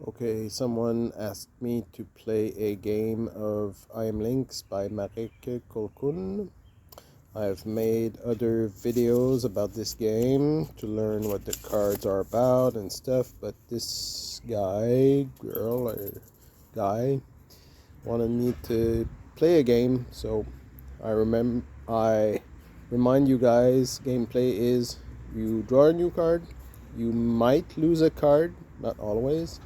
Okay, someone asked me to play a game of Am Lynx by Marek Kolkun. I've made other videos about this game to learn what the cards are about and stuff, but this girl or guy wanted me to play a game, so I remind you guys, gameplay is you draw a new card, you might lose a card, not always.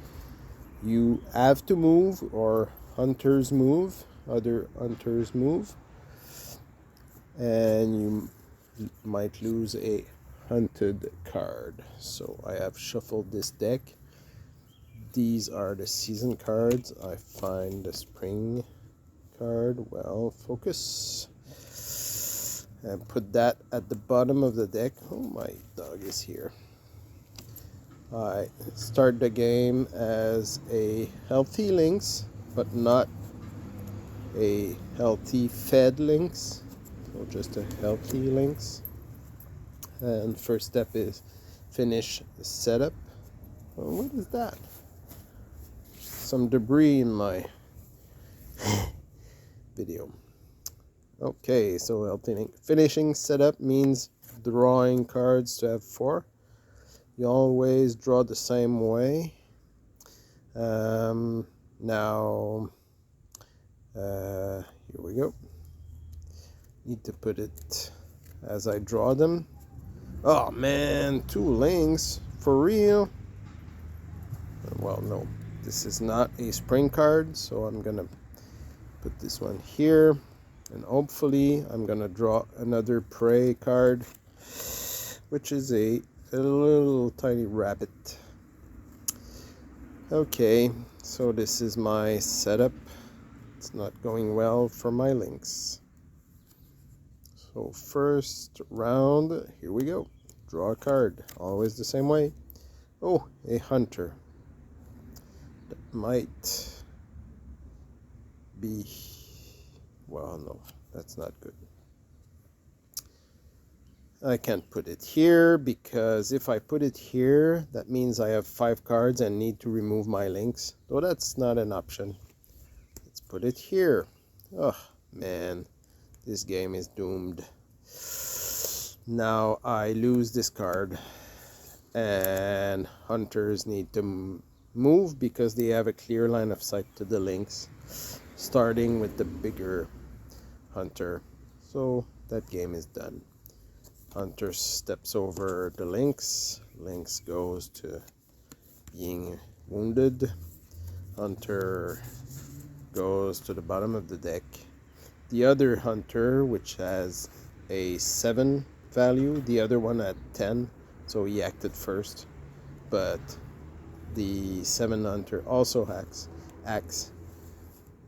You have to move, or hunters move, other hunters move, and you might lose a hunted card. So I have shuffled this deck. These are the season cards. I find the spring card. Well, focus. And put that at the bottom of the deck. Oh, my dog is here. I start the game as a healthy lynx, but not a healthy fed lynx, so just a healthy lynx. And first step is finish the setup. Oh, what is that? Some debris in my video. Okay, so healthy lynx. Finishing setup means drawing cards to have 4. You always draw the same way. Now, here we go. Need to put it as I draw them. Oh man, 2 lynx, for real? Well, no, this is not a spring card, so I'm gonna put this one here, and hopefully I'm gonna draw another prey card, which is a little tiny rabbit. Okay, so this is my setup. It's not going well for my lynx. So first round, here we go. Draw a card, always the same way. Oh, a hunter. That might be, well, no, that's not good. I can't put it here, because if I put it here, that means I have 5 cards and need to remove my lynx. Though that's not an option. Let's put it here. Oh, man. This game is doomed. Now I lose this card. And hunters need to move because they have a clear line of sight to the lynx. Starting with the bigger hunter. So that game is done. Hunter steps over the lynx. Lynx goes to being wounded. Hunter goes to the bottom of the deck. The other hunter, which has a 7 value, the other one at 10, so he acted first. But the 7 hunter also acts,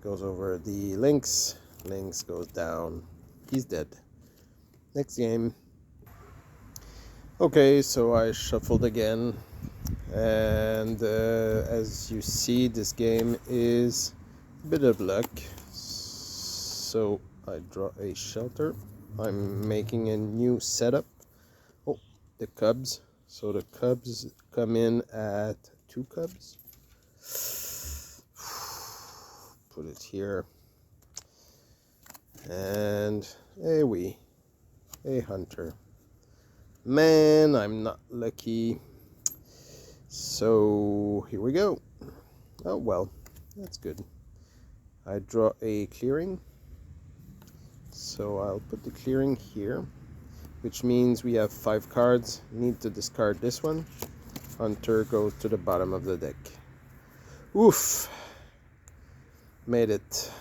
goes over the lynx. Lynx goes down. He's dead. Next game. Okay, so I shuffled again, and as you see, this game is a bit of luck. So I draw a shelter. I'm making a new setup. Oh, the cubs. So the cubs come in at 2 cubs. Put it here. And a hunter. Man, I'm not lucky. So here we go. Oh well, that's good. I draw a clearing. So I'll put the clearing here, which means we have 5 cards. Need to discard this one. Hunter goes to the bottom of the deck. Oof. Made it.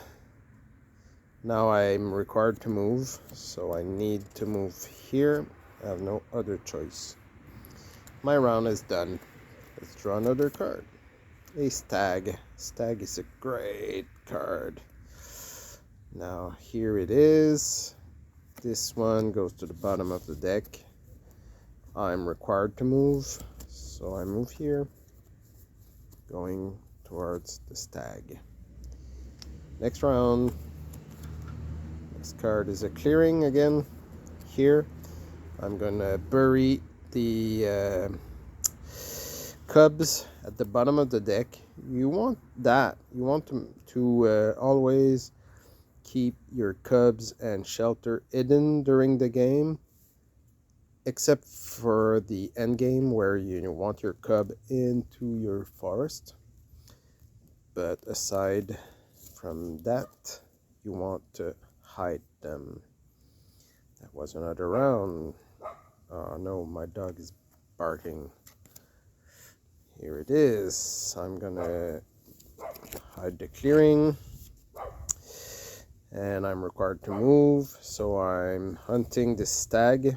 Now I'm required to move, so I need to move here. I have no other choice. My round is done. Let's draw another card. A stag. Stag is a great card. Now here it is. This one goes to the bottom of the deck. I'm required to move, so I move here, going towards the stag. Next round. Next card is a clearing again. Here I'm gonna bury the cubs at the bottom of the deck, you want that. You want them to always keep your cubs and shelter hidden during the game, except for the end game where you want your cub into your forest. But aside from that, you want to hide them. That was another round. Oh no, my dog is barking. Here it is. I'm gonna hide the clearing, and I'm required to move, so I'm hunting the stag,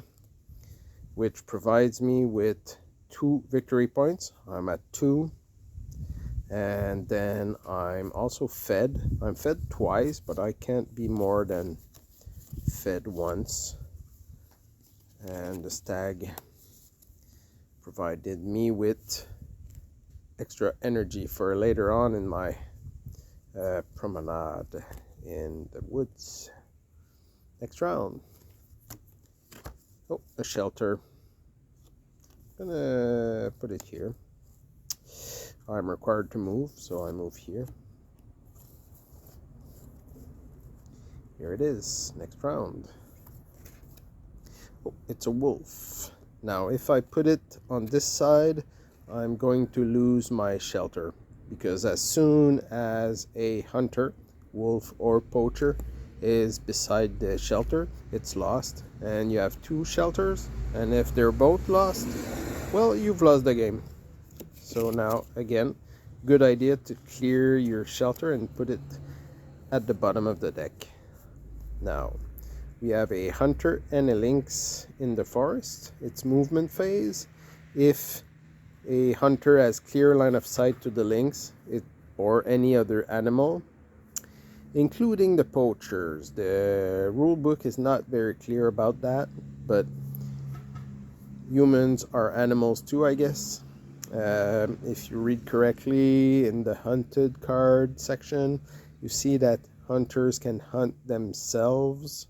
which provides me with 2 victory points. I'm at 2, and then I'm also fed. I'm fed twice, but I can't be more than fed once. And the stag provided me with extra energy for later on in my promenade in the woods. Next round. Oh, a shelter. I'm gonna put it here. I'm required to move, so I move here. Here it is. Next round. Oh, it's a wolf. Now, if I put it on this side, I'm going to lose my shelter, because as soon as a hunter, wolf or poacher, is beside the shelter, it's lost, and you have 2 shelters, and if they're both lost, well, you've lost the game. So now, again, good idea to clear your shelter and put it at the bottom of the deck. Now, we have a hunter and a lynx in the forest. It's movement phase. If a hunter has clear line of sight to the lynx or any other animal, including the poachers. The rule book is not very clear about that, but humans are animals too, I guess. If you read correctly in the hunted card section, you see that hunters can hunt themselves.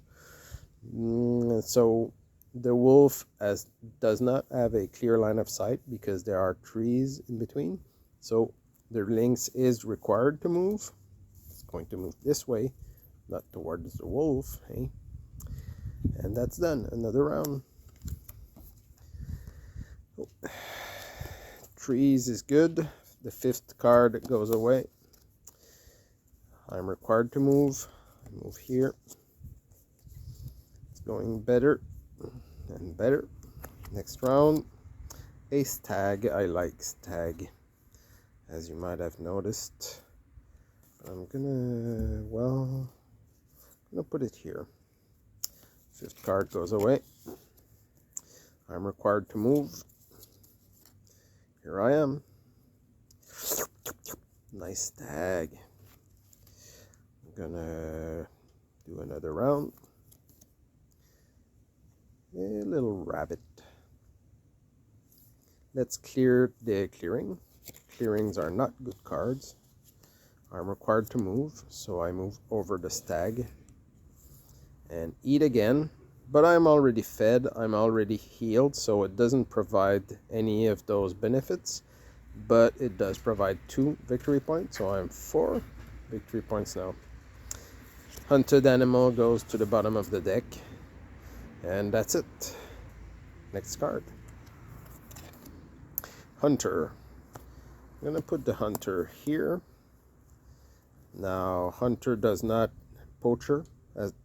So the wolf does not have a clear line of sight because there are trees in between. So the lynx is required to move. It's going to move this way, not towards the wolf. Hey? And that's done. Another round. Oh. Trees is good. The 5th card goes away. I'm required to move. I move here. It's going better and better. Next round, a stag. I like stag, as you might have noticed. I'm gonna put it here. 5th card goes away. I'm required to move. Here I am. Nice stag. I'm gonna do another round. A little rabbit. Let's clear the clearing. Clearings are not good cards. I'm required to move, so I move over the stag and eat again. But I'm already fed, I'm already healed, so it doesn't provide any of those benefits. But it does provide 2 victory points, so I'm 4 victory points now. Hunted animal goes to the bottom of the deck. And that's it. Next card. Hunter. I'm going to put the hunter here. Now, hunter poacher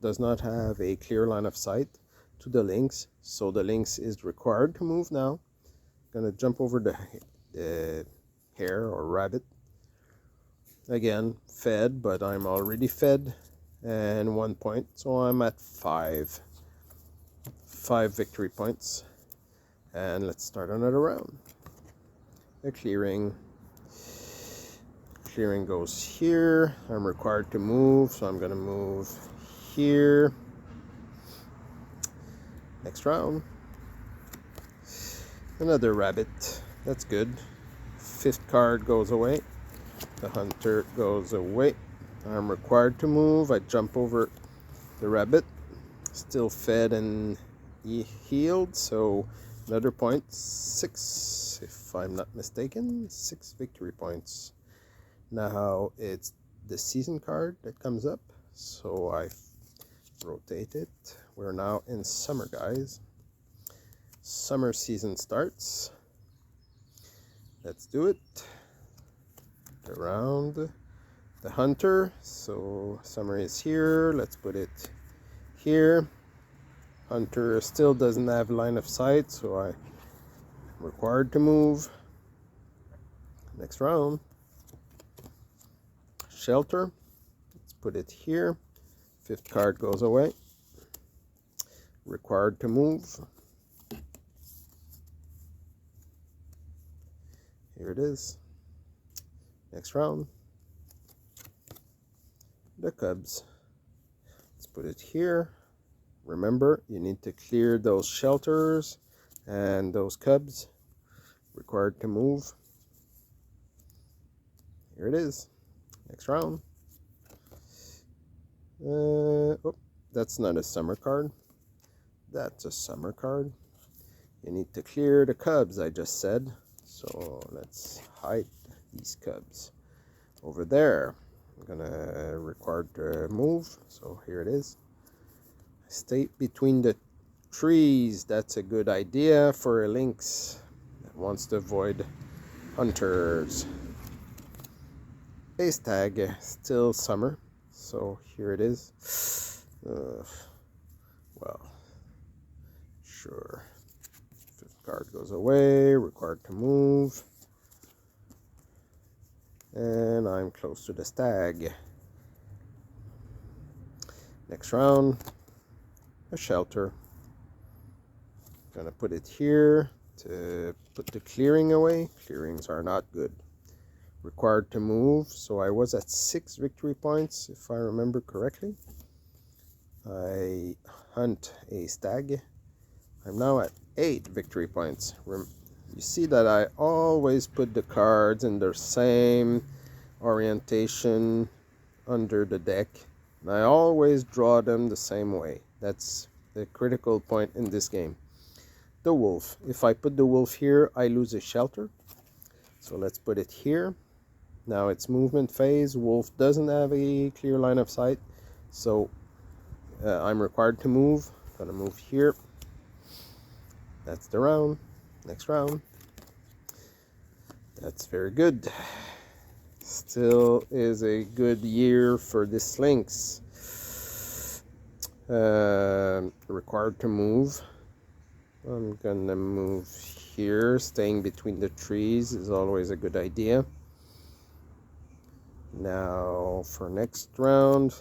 does not have a clear line of sight to the lynx, so the lynx is required to move now. I'm going to jump over the hare or rabbit. Again, fed, but I'm already fed. And 1 point, so I'm at 5 victory points. And let's start another round. A clearing. Clearing goes here. I'm required to move, so I'm going to move here. Next round. Another rabbit. That's good. 5th card goes away. The hunter goes away. I'm required to move. I jump over the rabbit. Still fed and healed, so Another point, 6, if I'm not mistaken, 6 victory points. Now it's the season card that comes up, so I rotate it. We're now in summer, guys. Summer season starts. Let's do it. Around the hunter, so summer is here. Let's put it here. Hunter still doesn't have line of sight, so I'm required to move. Next round. Shelter. Let's put it here. 5th card goes away. Required to move. Here it is. Next round. The Cubs. Let's put it here. Remember, you need to clear those shelters and those Cubs. Required to move. Here it is. Next round. Oh, that's not a summer card. That's a summer card. You need to clear the Cubs, I just said. So let's hide these Cubs over there. I'm gonna require to move. So here it is. Stay between the trees. That's a good idea for a lynx that wants to avoid hunters. Base tag, still summer. So here it is. Well, sure. 5th card goes away. Required to move. And I'm close to the stag. Next round. A shelter. Gonna put it here to put the clearing away. Clearings are not good. Required to move. So I was at 6 victory points, if I remember correctly. I hunt a stag. I'm now at 8 victory points. You see that I always put the cards in their same orientation under the deck. And I always draw them the same way. That's the critical point in this game. The wolf. If I put the wolf here, I lose a shelter. So let's put it here. Now it's movement phase. Wolf doesn't have a clear line of sight. So I'm required to move. Gonna move here. That's the round. Next round. That's very good. Still is a good year for this lynx. Required to move. I'm gonna move here. Staying between the trees is always a good idea. Now for next round,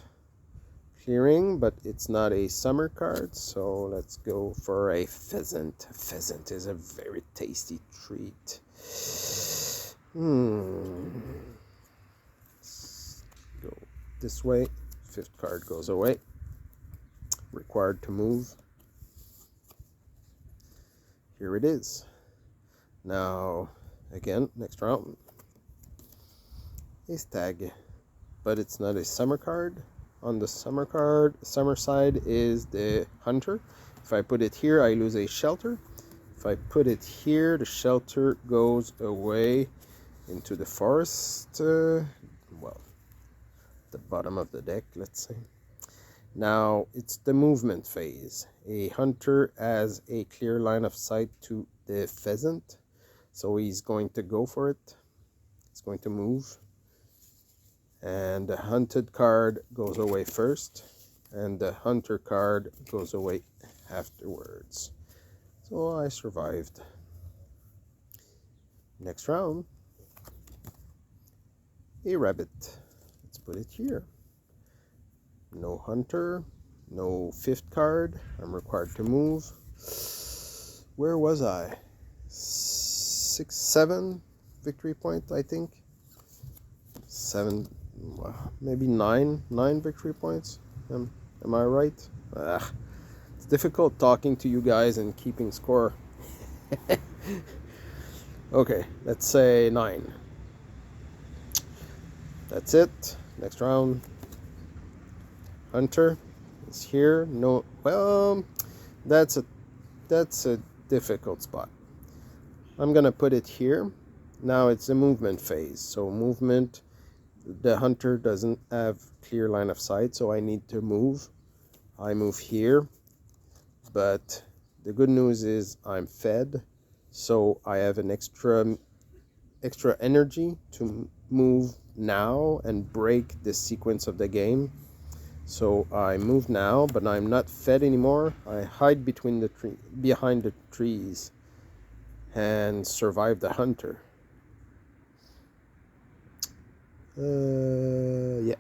clearing, but it's not a summer card, so let's go for a pheasant. Pheasant is a very tasty treat. Let's go this way. 5th card goes away. Required to move. Here it is. Now, again, next round. A stag, but it's not a summer card. On the summer card, summer side is the hunter. If I put it here, I lose a shelter. If I put it here, the shelter goes away into the forest. Well, the bottom of the deck, let's say. Now it's the movement phase. A hunter has a clear line of sight to the pheasant, so he's going to go for it. He's going to move, and the hunted card goes away first, and the hunter card goes away afterwards. So I survived. Next round, a rabbit. Let's put it here. No hunter, no 5th card. I'm required to move. Where was I? 6, 7 victory point, I think. 7, maybe 9 victory points. Am I right? It's difficult talking to you guys and keeping score. Okay, let's say 9. That's it. Next round. Hunter is here. No, well, that's a difficult spot. I'm gonna put it here. Now it's a movement phase. So movement, the hunter doesn't have clear line of sight, so I need to move. I move here, but the good news is I'm fed, so I have an extra energy to move now and break the sequence of the game. So I move now, but I'm not fed anymore. I hide behind the trees and survive the hunter. Yeah,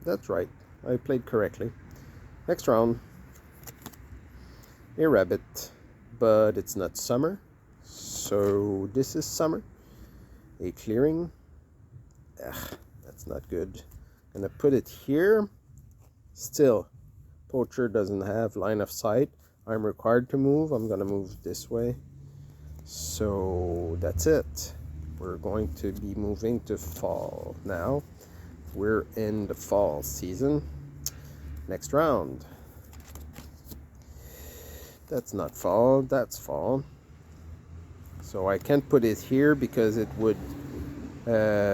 that's right. I played correctly. Next round. A rabbit, but it's not summer. So this is summer. A clearing. Ugh, that's not good. Gonna put it here. Still, poacher doesn't have line of sight. I'm required to move. I'm gonna move this way. So that's it. We're going to be moving to fall now. We're in the fall season. Next round. That's not fall, that's fall. So I can't put it here because it would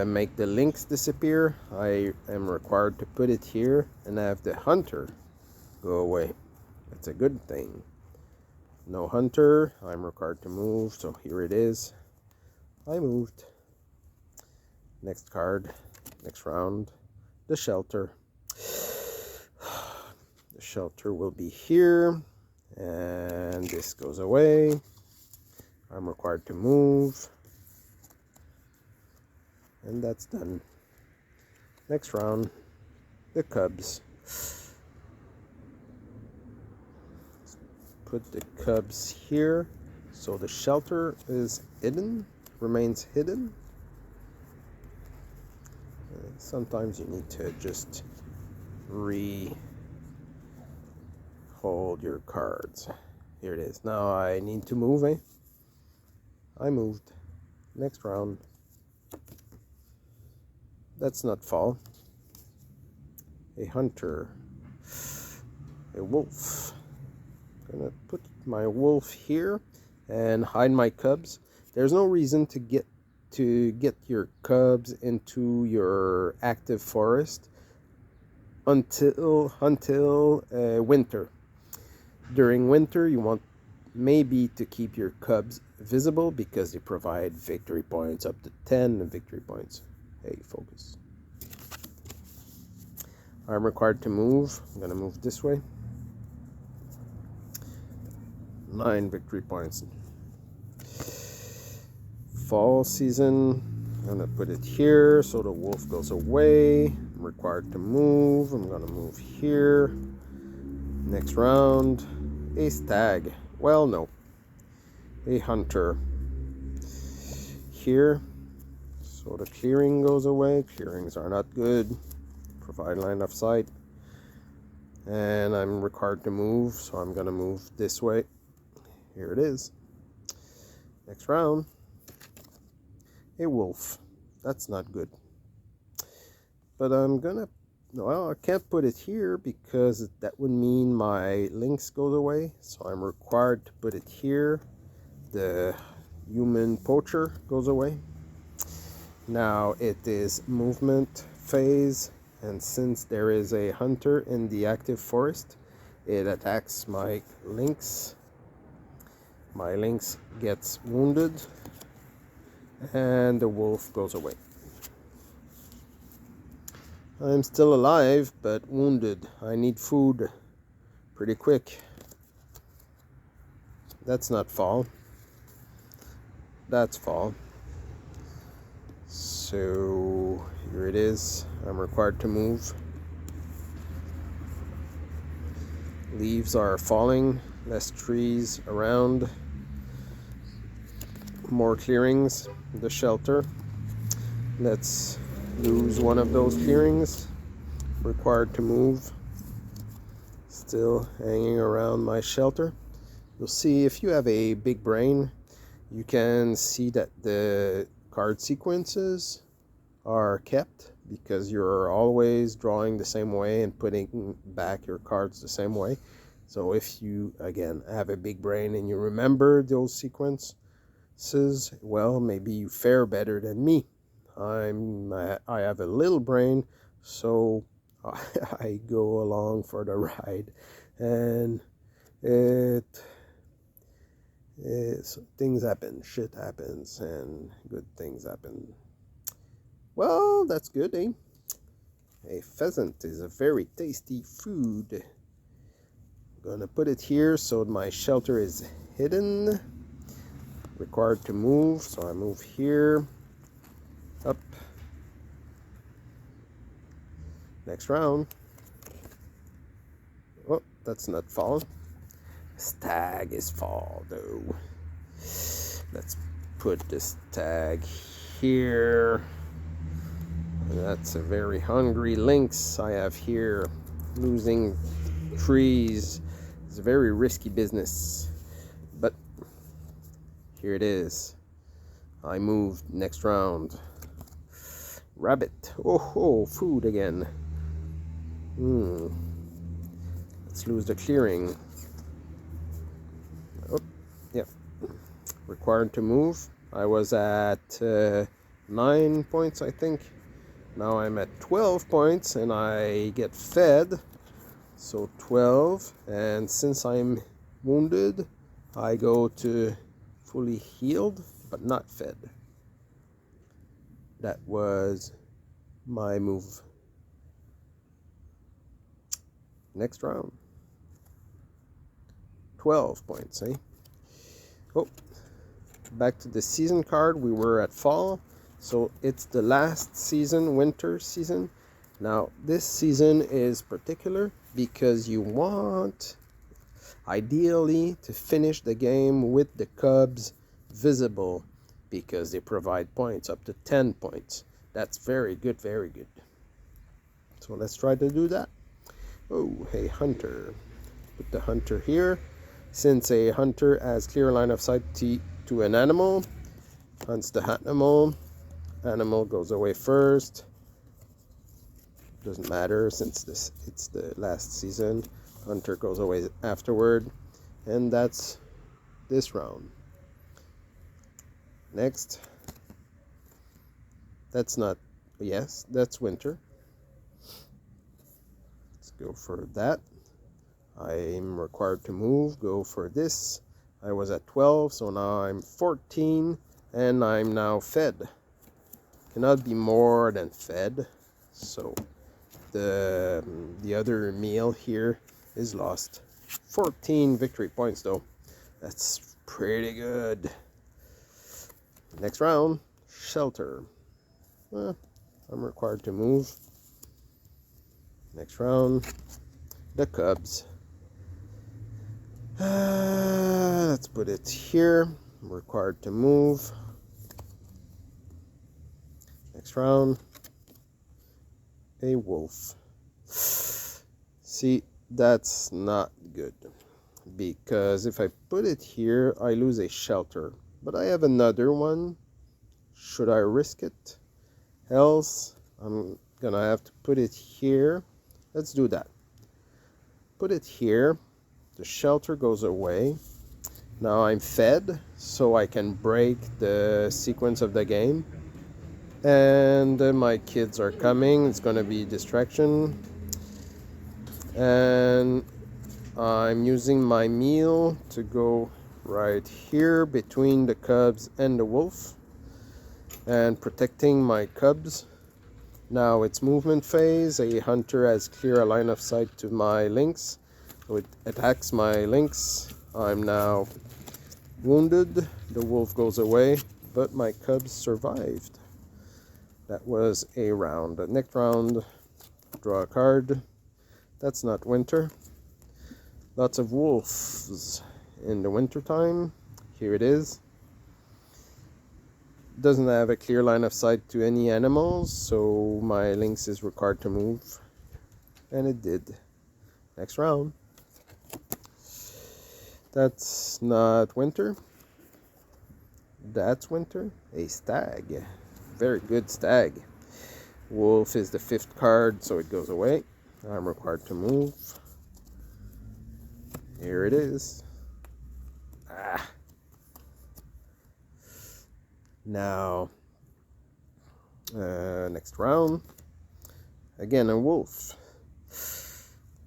make the lynx disappear. I am required to put it here and have the hunter go away. That's a good thing. No hunter, I'm required to move, so here it is. I moved. Next card, next round, the shelter. The shelter will be here, and this goes away. I'm required to move, and that's done. Next round, the cubs. Put the cubs here, so the shelter is hidden, remains hidden. Sometimes you need to just hold your cards. Here it is. Now I need to move, eh? I moved. Next round. That's not fall. A hunter. A wolf. Gonna put my wolf here and hide my cubs. There's no reason to get your cubs into your active forest until winter. During winter, you want maybe to keep your cubs visible because they provide victory points, up to 10 victory points. Hey, focus. I'm required to move. I'm gonna move this way. 9 victory points. Fall season. I'm gonna put it here so the wolf goes away. I'm required to move. I'm gonna move here. Next round. A stag. Well, no. A hunter. Here. So the clearing goes away. Clearings are not good. Provide line of sight. And I'm required to move, so I'm gonna move this way. Here it is. Next round. A wolf. That's not good. But well, I can't put it here because that would mean my lynx goes away. So I'm required to put it here. The human poacher goes away. Now it is movement phase, and since there is a hunter in the active forest, it attacks my lynx. My lynx gets wounded, and the wolf goes away. I'm still alive, but wounded. I need food pretty quick. That's not fall. That's fall. So here it is. I'm required to move. Leaves are falling. Less trees around. More clearings. The shelter. Let's lose one of those clearings. Required to move. Still hanging around my shelter. You'll see if you have a big brain, you can see that the card sequences are kept because you're always drawing the same way and putting back your cards the same way. So if you, again, have a big brain and you remember those sequences, well, maybe you fare better than me. I have a little brain, so I go along for the ride, and things happen, shit happens, and good things happen. Well, that's good, eh? A pheasant is a very tasty food. Gonna put it here so my shelter is hidden. Required to move, so I move here. Up. Next round. Oh, that's not fall. Stag is fall, though. Let's put this tag here. That's a very hungry lynx I have here. Losing trees is a very risky business, but here it is. I moved. Next round. Rabbit. Oh, food again. Let's lose the clearing. Oh, yeah. Required to move. I was at 9 points, I think. Now I'm at 12 points and I get fed. So 12. And since I'm wounded, I go to fully healed but not fed. That was my move. Next round. 12 points, eh? Oh, back to the season card. We were at fall, so it's the last season, winter season. Now this season is particular because you want ideally to finish the game with the cubs visible, because they provide points up to 10 points. That's very good, very good. So let's try to do that. Oh, hey, hunter. Put the hunter here. Since a hunter has clear line of sight to an animal, hunts the animal. Animal goes away first. Doesn't matter since it's the last season. Hunter goes away afterward. And that's this round. Next. That's not, yes, that's winter. Let's go for that. I'm required to move, go for this. I was at 12, so now I'm 14, and I'm now fed. Cannot be more than fed, so the other meal here is lost. 14 victory points though. That's pretty good. Next round, shelter. I'm required to move. Next round, the cubs. Let's put it here. I'm required to move. Next round, a wolf. See, that's not good, because if I put it here, I lose a shelter. But I have another one. Should I risk it? Else, I'm gonna have to put it here. Let's do that. Put it here. The shelter goes away. Now I'm fed, so I can break the sequence of the game. And my kids are coming. It's gonna be distraction. And I'm using my meal to go right here between the cubs and the wolf, and protecting my cubs. Now it's movement phase. A hunter has clear a line of sight to my lynx, so it attacks my lynx. I'm now wounded. The wolf goes away, but my cubs survived. That was a round. The next round, draw a card. That's not winter. Lots of wolves in the winter time. Here it is. Doesn't have a clear line of sight to any animals, so my lynx is required to move, and it did. Next round. That's not winter. That's winter. A stag. Very good stag. Wolf is the 5th card, so it goes away. I'm required to move. Here it is. Ah. Now, next round. Again, a wolf.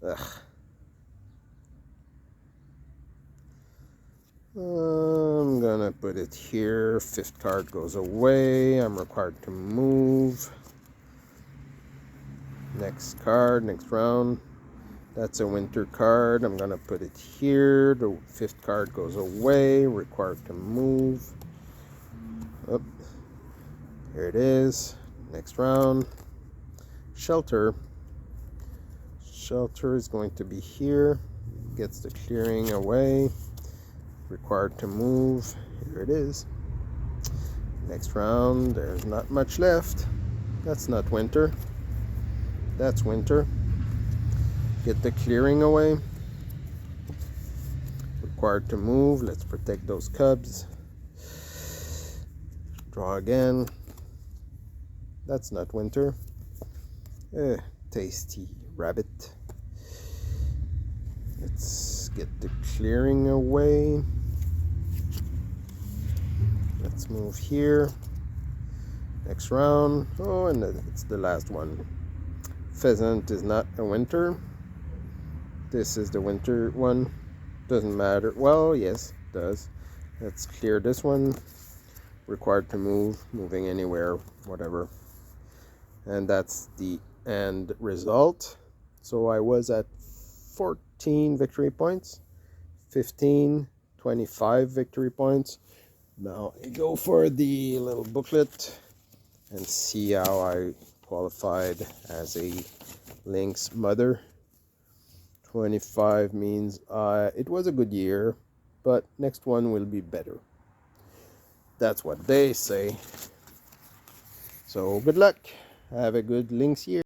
Ugh. I'm gonna put it here. Fifth card goes away. I'm required to move. Next card, next round. That's a winter card. I'm gonna put it here. The fifth card goes away. Required to move. Oh, here it is. Next round. Shelter. Shelter is going to be here. Gets the clearing away. Required to move. Here it is. Next round. There's not much left. That's not winter. That's winter. Get the clearing away. Required to move. Let's protect those cubs. Draw again. That's not winter. Tasty rabbit. Let's get the clearing away. Let's move here. Next round. Oh, and it's the last one. Pheasant is not a winter. This is the winter one. Doesn't matter. Well, yes, it does. Let's clear this one. Required to move. Moving anywhere, whatever. And that's the end result. So I was at 14 victory points. 15, 25 victory points. Now I go for the little booklet and see how I qualified as a lynx mother. 25 means it was a good year, but next one will be better. That's what they say. So good luck. Have a good lynx year.